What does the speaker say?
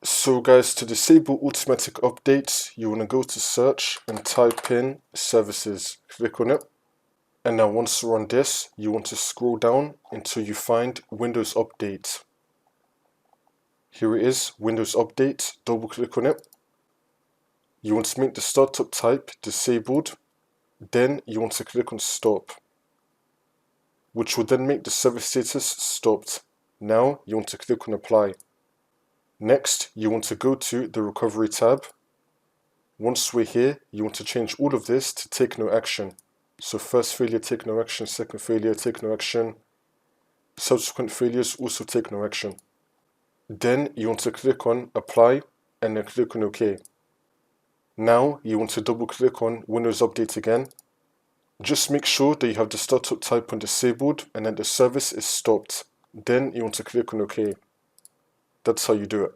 So guys, to disable automatic updates, you want to go to search and type in services. Click on it. And now once you're on this, you want to scroll down until you find Windows Update. Here it is, Windows Update. Double click on it. You want to make the startup type disabled. Then you want to click on stop, which will then make the service status stopped. Now you want to click on apply. Next, you want to go to the recovery tab. Once we're here, you want to change all of this to take no action. So first failure, take no action. Second failure, take no action. Subsequent failures, also take no action. Then you want to click on apply and then click on OK. Now you want to double click on Windows Update again. Just make sure that you have the startup type on disabled and that the service is stopped. Then you want to click on OK. That's how you do it.